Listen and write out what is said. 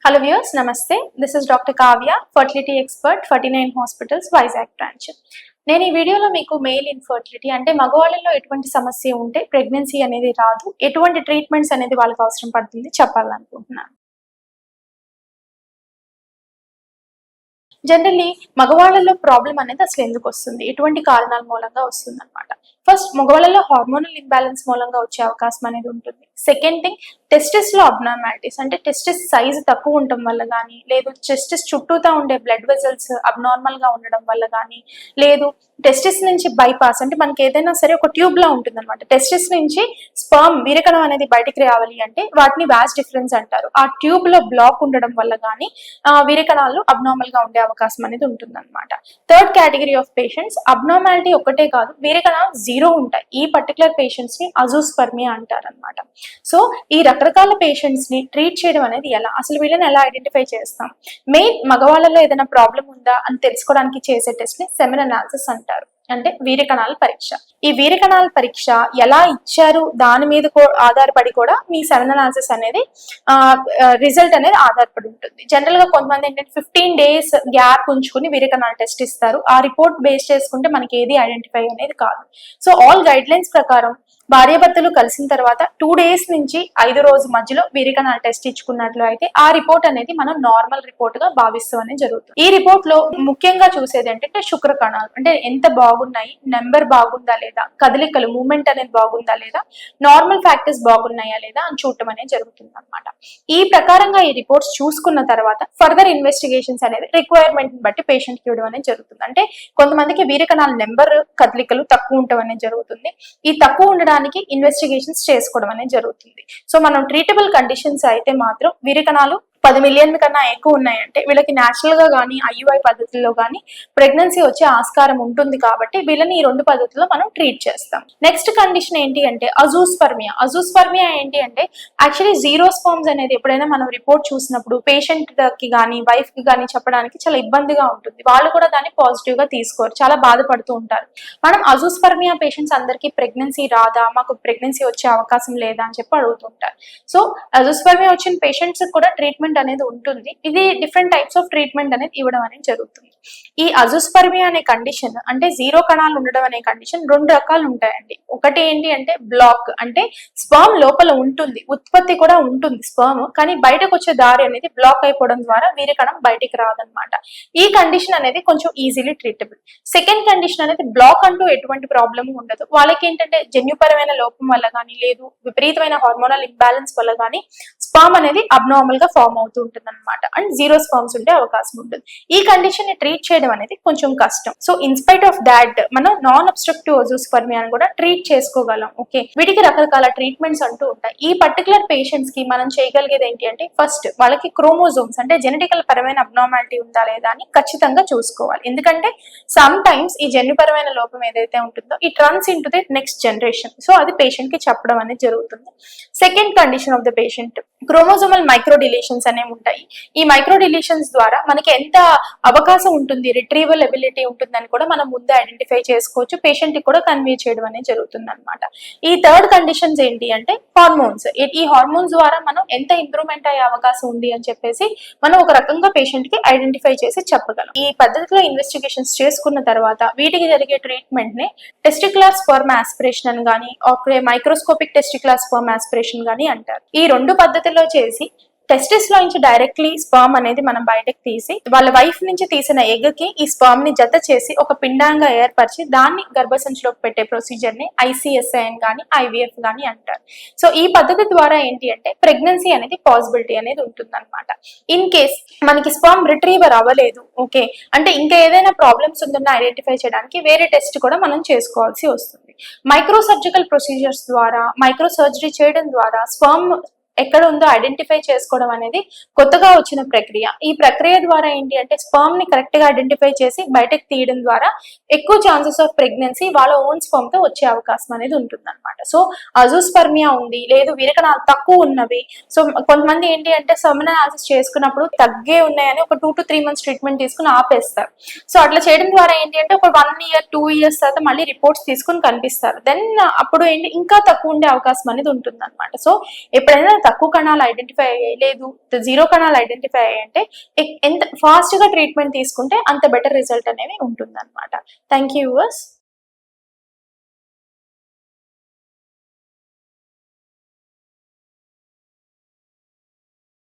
Hello viewers, Namaste. This is Dr. Kavya, fertility expert, 49 Hospitals, Vizag branch. నేను ఈ వీడియోలో మీకు మెయిల్ ఇన్ఫర్టిలిటీ అంటే మగవాళ్ళలో ఎటువంటి సమస్య ఉంటే ప్రెగ్నెన్సీ అనేది రాదు, ఎటువంటి ట్రీట్మెంట్స్ అనేది వాళ్ళకి అవసరం పడుతుంది చెప్పాలనుకుంటున్నాను. జనరల్లీ మగవాళ్ళలో ప్రాబ్లం అనేది అసలు ఎందుకు వస్తుంది, ఎటువంటి కారణాల మూలంగా వస్తుంది అనమాట. ఫస్ట్, మగవాళ్ళలో హార్మోనల్ ఇంబ్యాలెన్స్ మూలంగా వచ్చే అవకాశం అనేది ఉంటుంది. సెకండ్ థింగ్, టెస్టిస్ లో అబ్నార్మాలిటీస్ అంటే టెస్టిస్ సైజ్ తక్కువ ఉండటం వల్ల కానీ, లేదు టెస్టిస్ చుట్టూతా ఉండే బ్లడ్ వెజల్స్ అబ్నార్మల్ గా ఉండడం వల్ల కానీ, లేదు టెస్టిస్ నుంచి బైపాస్ అంటే మనకి ఏదైనా సరే ఒక ట్యూబ్ లా ఉంటుంది అనమాట. టెస్టిస్ నుంచి స్పర్మ్ వీరకణం అనేది బయటికి రావాలి అంటే వాటిని వాస్ డిఫరెన్స్ అంటారు. ఆ ట్యూబ్ లో బ్లాక్ ఉండడం వల్ల కానీ వీరకణాలు అబ్నార్మల్ గా ఉండే అవకాశం అనేది ఉంటుంది అనమాట. Third category of patients, abnormality ఒకటే కాదు, వీరకణాలు జీరో ఉంటాయి. ఈ పర్టికులర్ పేషెంట్స్ ని అజూస్పర్మియా అంటారు అనమాట. సో ఈ రకరకాల పేషెంట్స్ ని ట్రీట్ చేయడం అనేది ఎలా, అసలు వీళ్ళని ఎలా ఐడెంటిఫై చేస్తాం? మెయిన్ మగవాళ్ళలో ఏదైనా ప్రాబ్లం ఉందా అని తెలుసుకోవడానికి చేసే టెస్ట్ ని సెమెన్ అనాలిసిస్ అంటారు, అంటే వీరకణాల పరీక్ష. ఈ వీరకణాల పరీక్ష ఎలా ఇచ్చారు దాని మీద ఆధారపడి కూడా మీ సెమెన్ అనాలిసిస్ అనేది రిజల్ట్ అనేది ఆధారపడి ఉంటుంది. జనరల్ గా కొంతమంది ఏంటంటే 15 days గ్యాప్ ఉంచుకుని వీరకణాల టెస్ట్ ఇస్తారు. ఆ రిపోర్ట్ బేస్ చేసుకుంటే మనకి ఏది ఐడెంటిఫై అనేది కాదు. సో ఆల్ గైడ్ లైన్స్ ప్రకారం భార్యాభర్తలు కలిసిన తర్వాత 2 days నుంచి 5 రోజు మధ్యలో వీరకణాల టెస్ట్ ఇచ్చుకున్నట్లు అయితే ఆ రిపోర్ట్ అనేది మనం నార్మల్ రిపోర్ట్ గా భావిస్తాం అనేది జరుగుతుంది. ఈ రిపోర్ట్ లో ముఖ్యంగా చూసేది ఏంటంటే శుక్రకణాలు అంటే ఎంత బాగున్నాయి, నెంబర్ బాగుందా లేదా, కదలికలు మూవ్మెంట్ అనేది బాగుందా లేదా, నార్మల్ ఫ్యాక్టర్స్ బాగున్నాయా లేదా అని చూడటం అనేది జరుగుతుంది అనమాట. ఈ ప్రకారంగా ఈ రిపోర్ట్స్ చూసుకున్న తర్వాత ఫర్దర్ ఇన్వెస్టిగేషన్స్ అనేది రిక్వైర్మెంట్ బట్టి పేషెంట్ కి ఇవ్వడం అనేది జరుగుతుంది. అంటే కొంతమందికి వీరకణాల నెంబర్ కదలికలు తక్కువ ఉండటం అనేది జరుగుతుంది. ఈ తక్కువ ఉండడానికి ఇన్వెస్టిగేషన్స్ చేసుకోవడం అనేది జరుగుతుంది. సో మనం ట్రీటబుల్ కండిషన్స్ అయితే మాత్రం వీరకణాలు 10 మిలియన్ కన్నా ఎక్కువ ఉన్నాయంటే వీళ్ళకి న్యాచురల్ గా కానీ ఐయుఐ పద్ధతుల్లో కానీ ప్రెగ్నెన్సీ వచ్చే ఆస్కారం ఉంటుంది. కాబట్టి వీళ్ళని ఈ 2 పద్ధతుల్లో మనం ట్రీట్ చేస్తాం. నెక్స్ట్ కండిషన్ ఏంటి అంటే అజూస్పర్మియా. అజూస్పర్మియా ఏంటి అంటే యాక్చువల్లీ జీరో స్పర్మ్స్ అనేది ఎప్పుడైనా మనం రిపోర్ట్ చూసినప్పుడు పేషెంట్ కి కానీ వైఫ్ కి కానీ చెప్పడానికి చాలా ఇబ్బందిగా ఉంటుంది. వాళ్ళు కూడా దాన్ని పాజిటివ్ గా తీసుకోరు, చాలా బాధపడుతూ ఉంటారు. మనం అజూస్పర్మియా పేషెంట్స్ అందరికీ ప్రెగ్నెన్సీ రాదా, మాకు ప్రెగ్నెన్సీ వచ్చే అవకాశం లేదా అని చెప్పి అడుగుతుంటారు. సో అజూస్పర్మియా వచ్చిన పేషెంట్స్ కూడా ట్రీట్మెంట్ అనేది ఉంటుంది. ఇది డిఫరెంట్ టైప్స్ ఆఫ్ ట్రీట్మెంట్ అనేది ఇవ్వడం అనేది జరుగుతుంది. ఈ అజూస్పర్మియా అనే కండిషన్ అంటే జీరో కణాలు ఉండడం అనే కండిషన్ 2 రకాలు ఉంటాయండి. ఒకటి ఏంటి అంటే బ్లాక్, అంటే స్పర్మ్ లోపల ఉంటుంది, ఉత్పత్తి కూడా ఉంటుంది స్పర్మ్, కానీ బయటకు వచ్చే దారి అనేది బ్లాక్ అయిపోవడం ద్వారా వీరకణం బయటికి రాదనమాట. ఈ కండిషన్ అనేది కొంచెం ఈజీలీ ట్రీటబుల్. సెకండ్ కండిషన్ అనేది బ్లాక్ అంటూ ఎటువంటి ప్రాబ్లమ్ ఉండదు. వాళ్ళకి ఏంటంటే జన్యుపరమైన లోపం వల్ల కానీ, లేదు విపరీతమైన హార్మోనల్ ఇంబ్యాలెన్స్ వల్ల కానీ స్పర్మ్ అనేది అబ్నార్మల్ గా ఫార్మ్ అవుతూ ఉంటుంది అనమాట. అండ్ జీరో స్పర్మ్స్ ఉండే అవకాశం ఉంటుంది. ఈ కండిషన్ ని ట్రీట్ చేయడం అనేది కొంచెం కష్టం. సో ఇన్స్పైట్ ఆఫ్ దాట్ మనం నాన్ అబ్స్ట్రక్టివ్ అజూస్పర్మియాని కూడా ట్రీట్ చేసుకోగలం. ఓకే, వీటికి రకరకాల ట్రీట్మెంట్స్ అంటూ ఉంటాయి. ఈ పర్టికులర్ పేషెంట్స్ కి మనం చేయగలిగేది ఏంటి అంటే ఫస్ట్ వాళ్ళకి క్రోమోజోమ్స్ అంటే జెనెటికల్ పరమైన అబ్నార్మాలిటీ ఉందా లేదా అని ఖచ్చితంగా చూసుకోవాలి. ఎందుకంటే సమ్ టైమ్స్ ఈ జన్యుపరమైన లోపం ఏదైతే ఉంటుందో ఈ trans into the next generation. So అది పేషెంట్ కి చెప్పడం అనేది జరుగుతుంది. Second condition of the patient, chromosomal micro deletions అనేవి ఉంటాయి. ఈ మైక్రో డిలీషన్స్ ద్వారా మనకి ఎంత అవకాశం ఉంటుంది, రిట్రీవల్ ఎబిలిటీ ఉంటుందని కూడా మనం ముందే ఐడెంటిఫై చేసుకోవచ్చు, పేషెంట్ కి కూడా కన్వే చేయడం అనేది జరుగుతుంది అనమాట. ఈ థర్డ్ కండిషన్స్ ఏంటి అంటే హార్మోన్స్. ఈ హార్మోన్స్ ద్వారా మనం ఎంత ఇంప్రూవ్మెంట్ అయ్యే అవకాశం ఉంది అని చెప్పేసి మనం ఒక రకంగా పేషెంట్ కి ఐడెంటిఫై చేసి చెప్పగలం. ఈ పద్ధతిలో ఇన్వెస్టిగేషన్స్ చేసుకున్న తర్వాత వీటికి జరిగే ట్రీట్మెంట్ ని టెస్టిక్యులర్ స్పర్మ్ ఆస్పిరేషన్ అని కానీ, మైక్రోస్కోపిక్ టెస్టిక్యులర్ స్పర్మ్ ఆస్పిరేషన్ గానీ అంటారు. ఈ 2 పద్ధతుల్లో చేసి టెస్టిస్ లో నుంచి డైరెక్ట్లీ స్పర్మ్ అనేది మనం బయటకు తీసి వాళ్ళ వైఫ్ నుంచి తీసిన ఎగ్ కి ఈ స్పర్మ్ ని జత చేసి ఒక పిండంగా ఏర్పరిచి దాన్ని గర్భసంచిలోకి పెట్టే ప్రొసీజర్ ని ICSI గానీ IVF గానీ అంటారు. సో ఈ పద్ధతి ద్వారా ఏంటి అంటే ప్రెగ్నెన్సీ అనేది పాసిబిలిటీ అనేది ఉంటుంది అనమాట. ఇన్ కేస్ మనకి స్పర్మ్ రిట్రీవర్ అవ్వలేదు, ఓకే అంటే ఇంకా ఏదైనా ప్రాబ్లమ్స్ ఉందన్న ఐడెంటిఫై చేయడానికి వేరే టెస్ట్ కూడా మనం చేసుకోవాల్సి వస్తుంది. మైక్రో సర్జికల్ ప్రొసీజర్స్ ద్వారా, మైక్రో సర్జరీ చేయడం ద్వారా స్పర్మ్ ఎక్కడ ఉందో ఐడెంటిఫై చేసుకోవడం అనేది కొత్తగా వచ్చిన ప్రక్రియ. ఈ ప్రక్రియ ద్వారా ఏంటి అంటే స్పర్మ్ ని కరెక్ట్ గా ఐడెంటిఫై చేసి బయటకు తీయడం ద్వారా ఎక్కువ ఛాన్సెస్ ఆఫ్ ప్రెగ్నెన్సీ వాళ్ళ ఓన్ స్పర్మ్ తో వచ్చే అవకాశం అనేది ఉంటుంది అనమాట. సో అజూస్పర్మియా ఉంది, లేదు వీరకణాలు తక్కువ ఉన్నవి. సో కొంతమంది ఏంటి అంటే సెమెన్ అనాలిసిస్ చేసుకున్నప్పుడు తగ్గే ఉన్నాయని ఒక 2 to 3 months ట్రీట్మెంట్ తీసుకుని ఆపేస్తారు. సో అట్లా చేయడం ద్వారా ఏంటి అంటే ఒక 1 year 2 years తర్వాత మళ్ళీ రిపోర్ట్స్ తీసుకుని కనిపిస్తారు. దెన్ అప్పుడు ఏంటి ఇంకా తక్కువ ఉండే అవకాశం అనేది ఉంటుంది అనమాట. సో ఎప్పుడైనా తక్కువ కణాలు ఐడెంటిఫై అయ్యాయి, లేదు జీరో కణాలు ఐడెంటిఫై అయ్యాయి అంటే ఎంత ఫాస్ట్ గా ట్రీట్మెంట్ తీసుకుంటే అంత బెటర్ రిజల్ట్ అనేవి ఉంటుంది అనమాట. Thank you viewers.